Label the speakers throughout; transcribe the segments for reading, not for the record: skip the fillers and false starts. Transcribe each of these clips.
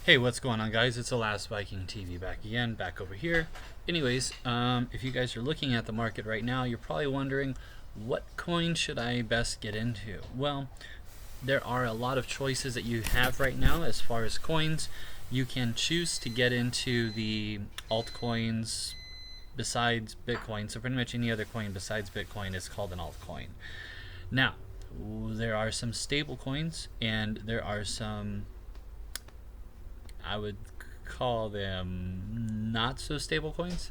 Speaker 1: Hey, what's going on, guys? It's the Last Viking TV back again, back over here. Anyways, if you guys are looking at the market right now, you're probably wondering, what coin should I best get into? Well, there are a lot of choices that you have right now as far as coins. You can choose to get into the altcoins besides Bitcoin. So pretty much any other coin besides Bitcoin is called an altcoin. Now, there are some stable coins and there are some, I would call them not so stable coins.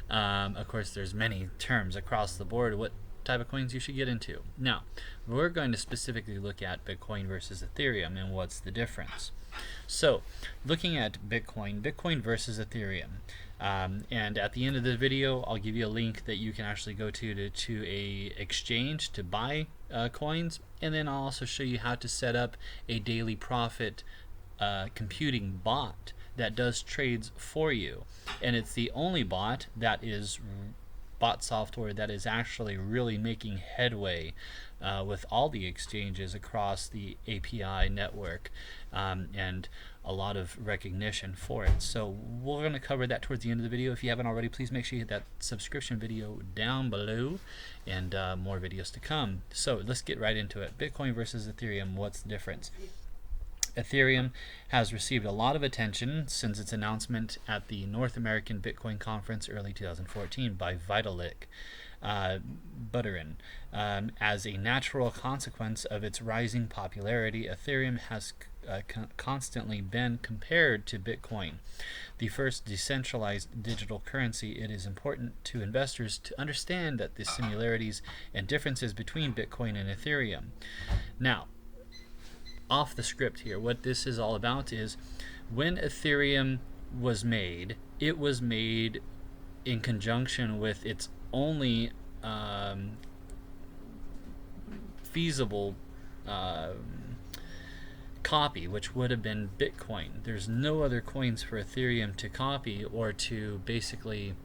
Speaker 1: Of course, there's many terms across the board what type of coins you should get into. Now, we're going to specifically look at Bitcoin versus Ethereum and what's the difference. So, looking at Bitcoin versus Ethereum. And at the end of the video, I'll give you a link that you can actually go to a exchange to buy coins, and then I'll also show you how to set up a daily profit computing bot that does trades for you, and it's the only bot software that is actually really making headway with all the exchanges across the API network, and a lot of recognition for it. So we're going to cover that towards the end of the video. If you haven't already, please make sure you hit that subscription video down below, and more videos to come. So let's get right into it. Bitcoin versus Ethereum, what's the difference? Ethereum has received a lot of attention since its announcement at the North American Bitcoin Conference early 2014 by Vitalik Buterin. As a natural consequence of its rising popularity, Ethereum has constantly been compared to Bitcoin, the first decentralized digital currency. It is important to investors to understand that the similarities and differences between Bitcoin and Ethereum. Now, off the script here, what this is all about is when Ethereum was made, it was made in conjunction with its only feasible copy, which would have been Bitcoin. There's no other coins for Ethereum to copy or to basically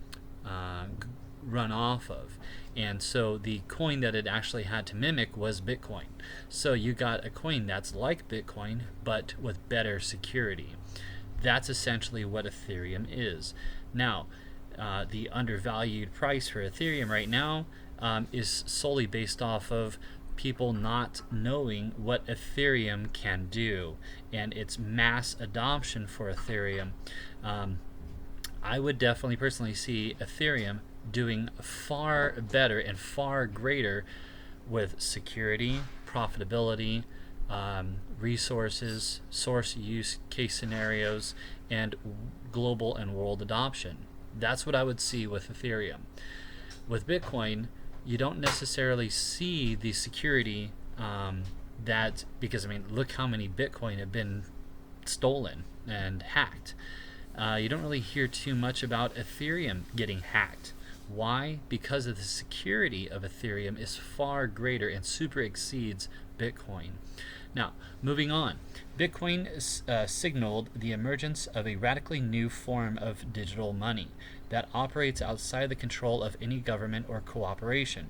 Speaker 1: run off of, and so the coin that it actually had to mimic was Bitcoin. So you got a coin that's like Bitcoin but with better security. That's essentially what Ethereum is. Now, the undervalued price for Ethereum right now is solely based off of people not knowing what Ethereum can do and its mass adoption for Ethereum. I would definitely personally see Ethereum doing far better and far greater with security, profitability, resources, source use case scenarios, and global and world adoption. That's what I would see with Ethereum. With Bitcoin, you don't necessarily see the security because, I mean, look how many Bitcoin have been stolen and hacked. You don't really hear too much about Ethereum getting hacked. Why? Because of the security of Ethereum is far greater and super exceeds Bitcoin. Now, moving on. Bitcoin signaled the emergence of a radically new form of digital money that operates outside the control of any government or cooperation.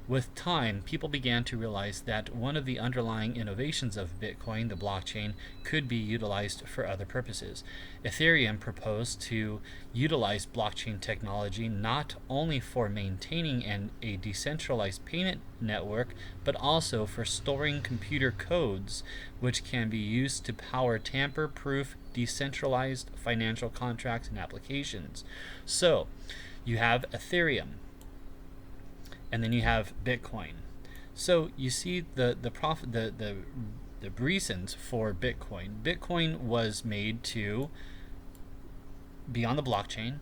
Speaker 1: With time, people began to realize that one of the underlying innovations of Bitcoin, the blockchain, could be utilized for other purposes. Ethereum proposed to utilize blockchain technology not only for maintaining a decentralized payment network, but also for storing computer codes, which can be used to power tamper-proof, decentralized financial contracts and applications. So, you have Ethereum, and then you have Bitcoin. So you see the reasons for Bitcoin. Bitcoin was made to be on the blockchain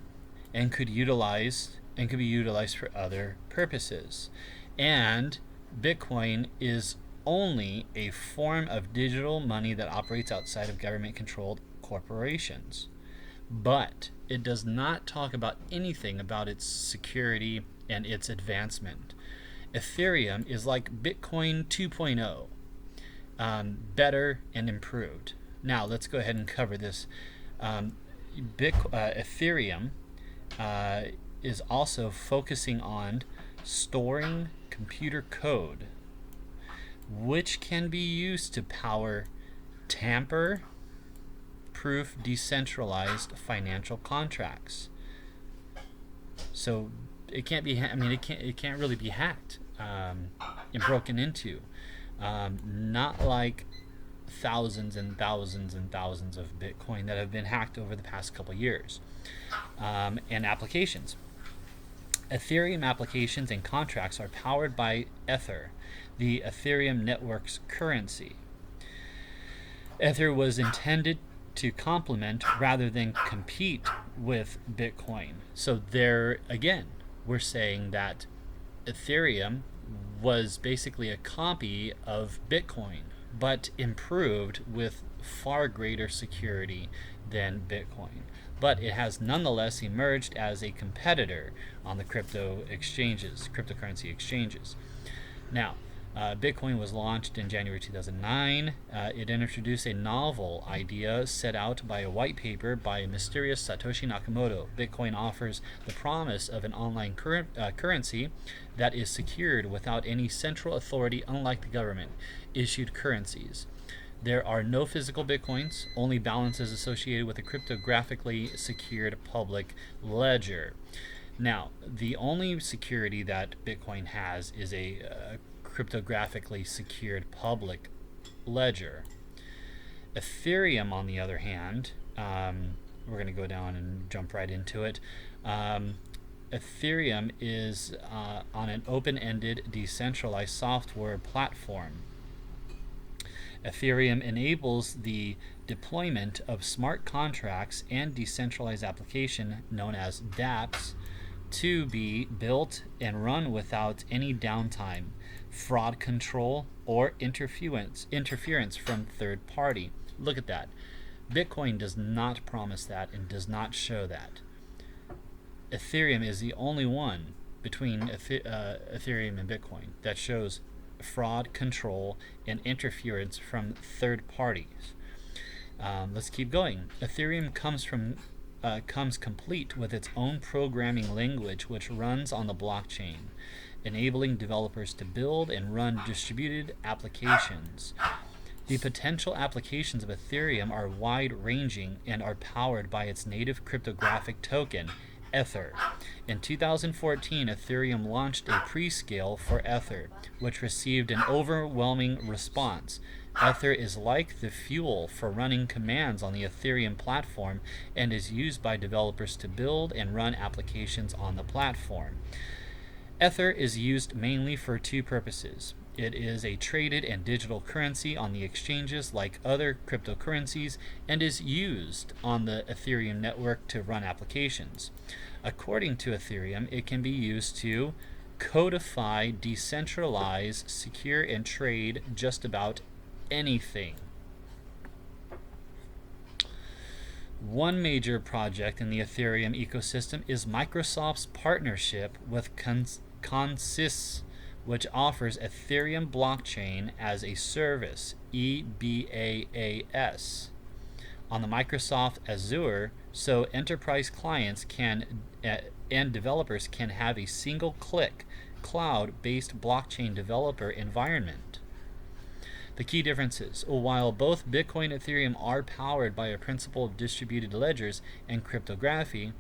Speaker 1: and could be utilized for other purposes. And Bitcoin is only a form of digital money that operates outside of government-controlled corporations. But it does not talk about anything about its security and its advancement. Ethereum is like Bitcoin 2.0, better and improved. Now let's go ahead and cover this. Ethereum is also focusing on storing computer code, which can be used to power tamper proof decentralized financial contracts. So it can't be. I mean, it can't really be hacked and broken into. Not like thousands and thousands and thousands of Bitcoin that have been hacked over the past couple years. And applications. Ethereum applications and contracts are powered by Ether, the Ethereum network's currency. Ether was intended to complement rather than compete with Bitcoin. So there again, we're saying that Ethereum was basically a copy of Bitcoin, but improved with far greater security than Bitcoin. But it has nonetheless emerged as a competitor on the cryptocurrency exchanges. Now, Bitcoin was launched in January 2009. It introduced a novel idea set out by a white paper by a mysterious Satoshi Nakamoto. Bitcoin offers the promise of an online currency that is secured without any central authority, unlike the government-issued currencies. There are no physical Bitcoins, only balances associated with a cryptographically secured public ledger. Now, the only security that Bitcoin has is a cryptographically secured public ledger. Ethereum, on the other hand, we're going to go down and jump right into it. Ethereum is on an open-ended, decentralized software platform. Ethereum enables the deployment of smart contracts and decentralized application known as dApps to be built and run without any downtime, fraud control, or interference from third party. Look at that. Bitcoin does not promise that and does not show that. Ethereum is the only one between Ethereum and Bitcoin that shows fraud control and interference from third parties. Let's keep going. Ethereum comes complete with its own programming language, which runs on the blockchain, enabling developers to build and run distributed applications. The potential applications of Ethereum are wide-ranging and are powered by its native cryptographic token, Ether. In 2014, Ethereum launched a pre-scale for Ether, which received an overwhelming response. Ether is like the fuel for running commands on the Ethereum platform and is used by developers to build and run applications on the platform. Ether is used mainly for two purposes. It is a traded and digital currency on the exchanges like other cryptocurrencies and is used on the Ethereum network to run applications. According to Ethereum, it can be used to codify, decentralize, secure, and trade just about anything. One major project in the Ethereum ecosystem is Microsoft's partnership with Consys, which offers Ethereum blockchain as a service, EBAAS, on the Microsoft Azure, so enterprise clients can and developers can have a single-click cloud-based blockchain developer environment. The key differences: while both Bitcoin and Ethereum are powered by a principle of distributed ledgers and cryptography,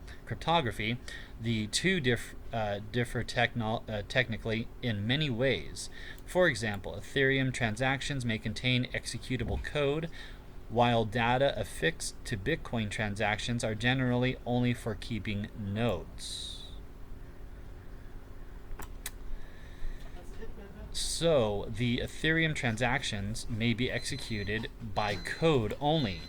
Speaker 1: the two differ technically in many ways. For example, Ethereum transactions may contain executable code, while data affixed to Bitcoin transactions are generally only for keeping notes. So, the Ethereum transactions may be executed by code only,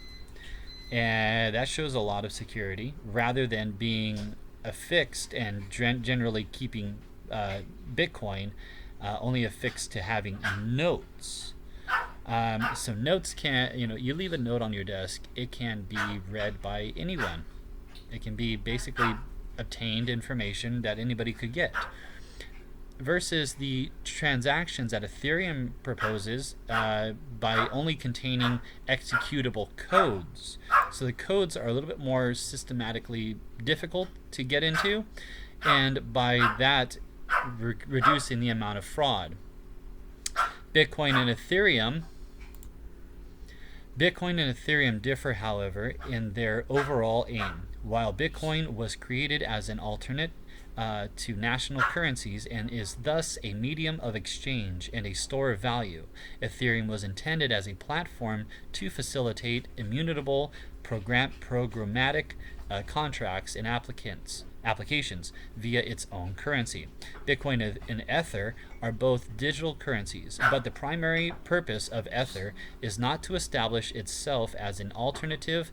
Speaker 1: and that shows a lot of security, rather than being affixed and generally keeping Bitcoin only affixed to having notes. So notes can, you leave a note on your desk, it can be read by anyone. It can be basically obtained information that anybody could get. Versus the transactions that Ethereum proposes by only containing executable codes. So the codes are a little bit more systematically difficult to get into, and by that reducing the amount of fraud. Bitcoin and Ethereum Bitcoin and Ethereum differ, however, in their overall aim. While Bitcoin was created as an alternate to national currencies and is thus a medium of exchange and a store of value, Ethereum was intended as a platform to facilitate immutable programmatic contracts and applications via its own currency. Bitcoin and Ether are both digital currencies, but the primary purpose of Ether is not to establish itself as an alternative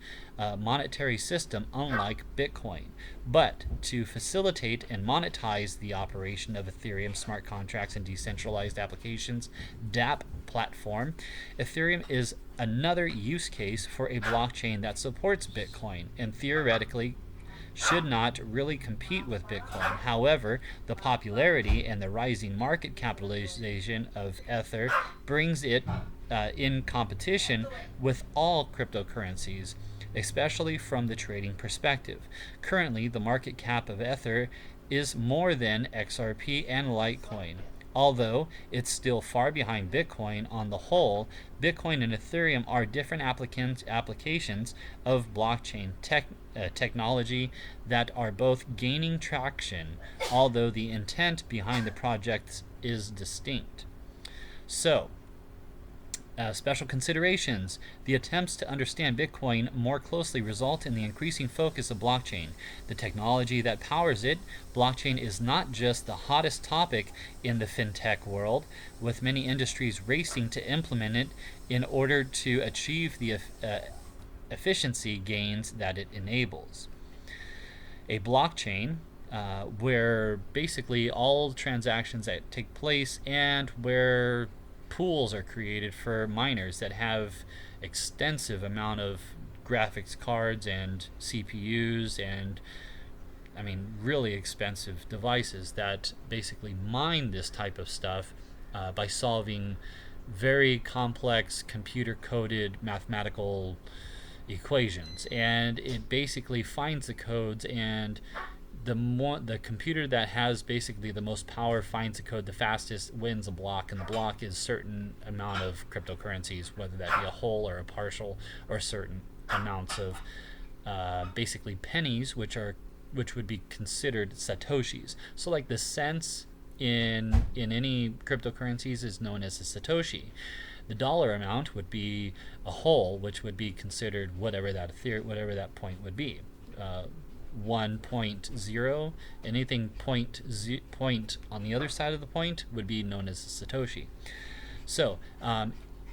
Speaker 1: monetary system unlike Bitcoin, but to facilitate and monetize the operation of Ethereum smart contracts and decentralized applications DApp platform. Ethereum is another use case for a blockchain that supports Bitcoin and theoretically should not really compete with Bitcoin. However, the popularity and the rising market capitalization of Ether brings it in competition with all cryptocurrencies, especially from the trading perspective. Currently, the market cap of Ether is more than XRP and Litecoin. Although it's still far behind Bitcoin on the whole, Bitcoin and Ethereum are different applications of blockchain technology that are both gaining traction, although the intent behind the projects is distinct. So, special considerations. The attempts to understand Bitcoin more closely result in the increasing focus of blockchain. The technology that powers it, blockchain, is not just the hottest topic in the fintech world, with many industries racing to implement it in order to achieve the efficiency gains that it enables. A blockchain where basically all transactions that take place and where pools are created for miners that have extensive amount of graphics cards and CPUs and really expensive devices that basically mine this type of stuff by solving very complex computer coded mathematical equations, and it basically finds the codes, and the computer that has basically the most power finds the code the fastest wins a block, and the block is certain amount of cryptocurrencies, whether that be a whole or a partial, or certain amounts of basically pennies, which would be considered satoshis. So like the cents in any cryptocurrencies is known as a satoshi. The dollar amount would be a whole, which would be considered whatever that point would be. 1.0, anything point on the other side of the point would be known as a satoshi. So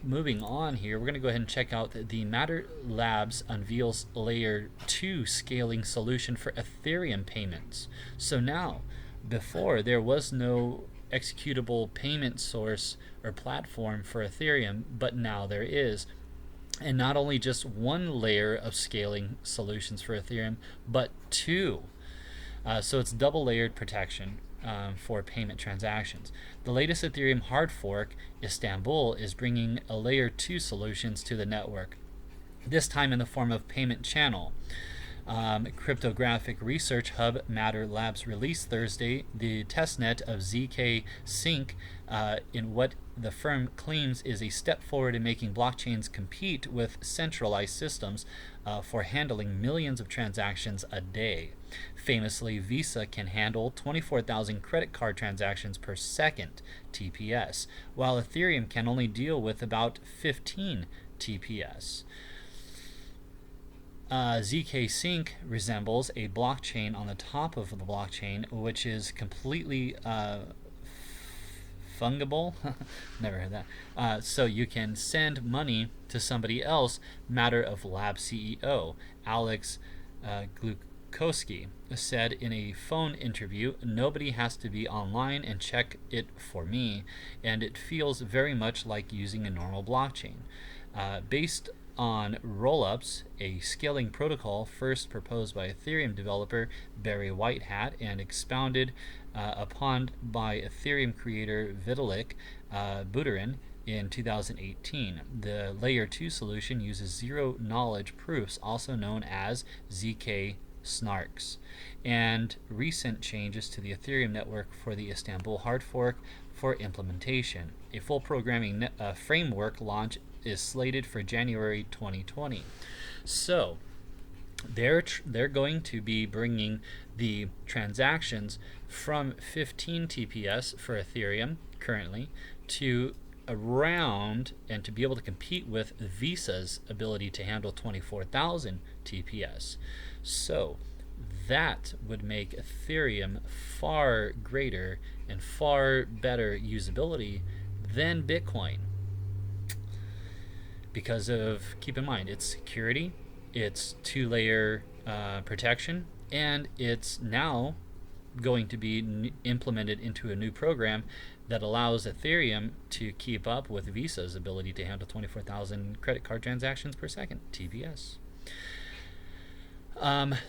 Speaker 1: moving on here, we're going to go ahead and check out the Matter Labs unveils layer 2 scaling solution for Ethereum payments. So now, before there was no executable payment source or platform for Ethereum, but now there is. And not only just one layer of scaling solutions for Ethereum, but two. So it's double layered protection for payment transactions. The latest Ethereum hard fork, Istanbul, is bringing a layer 2 solutions to the network, this time in the form of payment channel. Cryptographic research hub Matter Labs released Thursday the testnet of ZK Sync in what the firm claims is a step forward in making blockchains compete with centralized systems for handling millions of transactions a day. Famously, Visa can handle 24,000 credit card transactions per second, TPS, while Ethereum can only deal with about 15 TPS. ZK Sync resembles a blockchain on the top of the blockchain, which is completely fungible. Never heard that. So you can send money to somebody else. Matter of Lab CEO Alex Glukowski said in a phone interview, "Nobody has to be online and check it for me, and it feels very much like using a normal blockchain." Based on rollups, a scaling protocol first proposed by Ethereum developer Barry Whitehat and expounded upon by Ethereum creator Vitalik Buterin in 2018. The Layer 2 solution uses zero-knowledge proofs, also known as ZK snarks, and recent changes to the Ethereum network for the Istanbul hard fork for implementation. A full programming framework launch is slated for January 2020. So they're going to be bringing the transactions from 15 TPS for Ethereum currently to around, and to be able to compete with Visa's ability to handle 24,000 TPS. So that would make Ethereum far greater and far better usability than Bitcoin, because of, keep in mind, its security, its two-layer protection, and it's now going to be implemented into a new program that allows Ethereum to keep up with Visa's ability to handle 24,000 credit card transactions per second, TPS.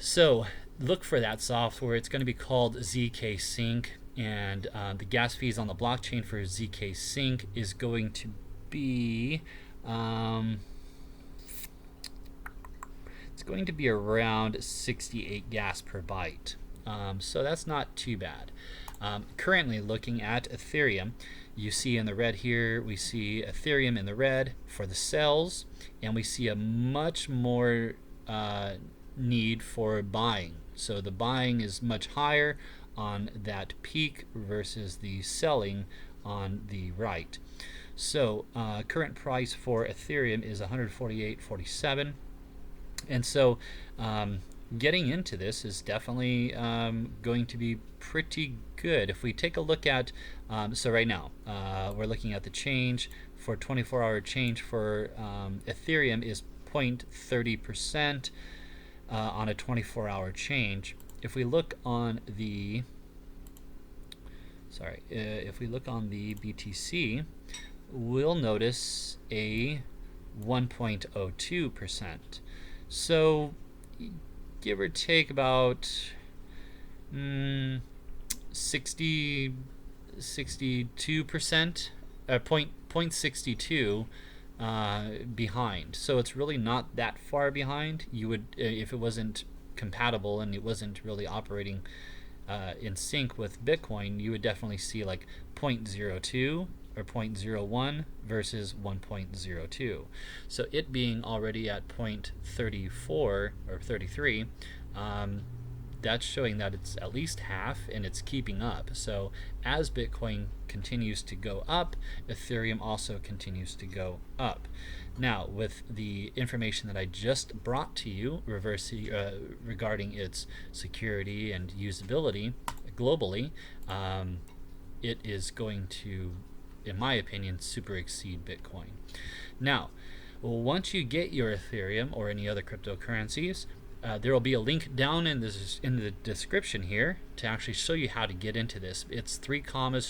Speaker 1: So look for that software. It's going to be called ZK Sync, and the gas fees on the blockchain for ZK Sync is going to be it's going to be around 68 gas per byte. So that's not too bad. Currently looking at Ethereum, you see in the red here, we see Ethereum in the red for the sells, and we see a much more need for buying. So the buying is much higher on that peak versus the selling on the right. So current price for Ethereum is 148.47, and so getting into this is definitely going to be pretty good. If we take a look at, so right now we're looking at the change for 24-hour change for Ethereum is 0.30% on a 24-hour change. If we look on the if we look on the BTC, we'll notice a 1.02%. So give or take about 62%, 0.62 behind. So it's really not that far behind. You would, if it wasn't compatible and it wasn't really operating in sync with Bitcoin, you would definitely see like 0.02 or 0.01 versus 1.02. So it being already at 0.34 or 33, that's showing that it's at least half and it's keeping up. So as Bitcoin continues to go up, Ethereum also continues to go up. Now, with the information that I just brought to you regarding its security and usability globally, it is going to, in my opinion, super exceed Bitcoin. Now, once you get your Ethereum or any other cryptocurrencies, there will be a link down in the description here to actually show you how to get into this. It's 3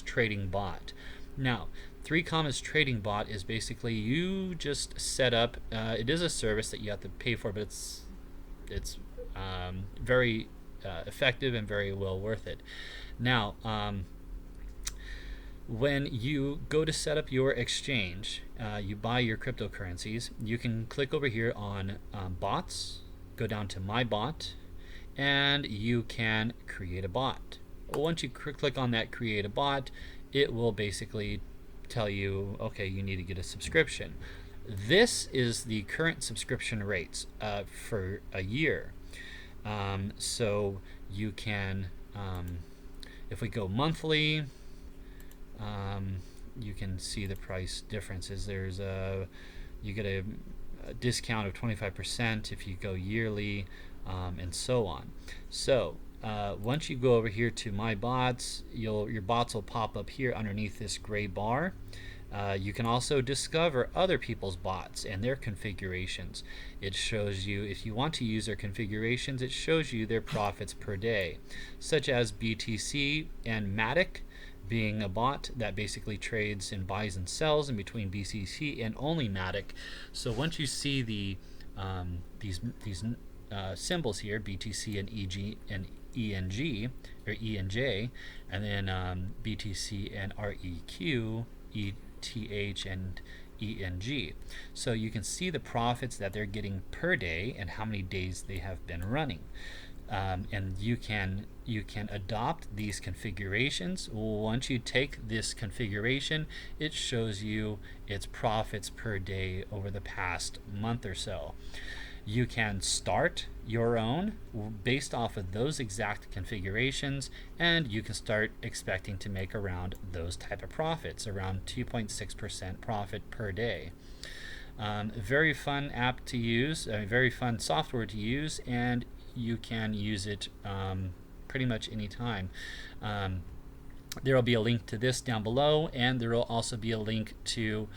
Speaker 1: Trading Bot. Now, 3 Trading Bot is basically you just set up. It is a service that you have to pay for, but it's very effective and very well worth it. Now, when you go to set up your exchange, you buy your cryptocurrencies, you can click over here on bots, go down to my bot, and you can create a bot. Once you click on that create a bot, it will basically tell you, okay, you need to get a subscription. This is the current subscription rates for a year. So you can, if we go monthly, you can see the price differences. There's you get a discount of 25% if you go yearly, and so on. So once you go over here to my bots, your bots will pop up here underneath this gray bar. You can also discover other people's bots and their configurations. It shows you, if you want to use their configurations, it shows you their profits per day, such as BTC and Matic, being a bot that basically trades and buys and sells in between BTC and only Matic. So once you see the these symbols here, BTC and EG and ENG or ENJ, and then BTC and REQ, ETH and ENG. So you can see the profits that they're getting per day and how many days they have been running. and you can adopt these configurations. Once you take this configuration, it shows you its profits per day over the past month or so. You can start your own based off of those exact configurations, and you can start expecting to make around those type of profits, around 2.6% profit per day. Very fun app to use, very fun software to use, and you can use it pretty much anytime. There will be a link to this down below, and there will also be a link to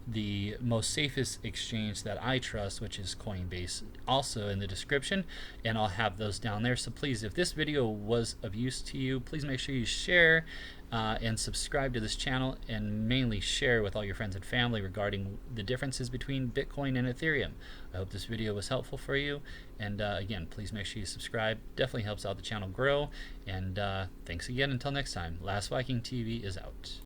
Speaker 1: the most safest exchange that I trust, which is Coinbase, also in the description, and I'll have those down there. So please, if this video was of use to you, please make sure you share and subscribe to this channel, and mainly share with all your friends and family regarding the differences between Bitcoin and Ethereum. I hope this video was helpful for you, and again, please make sure you subscribe. Definitely helps out the channel grow, and thanks again. Until next time, Last Viking TV is out.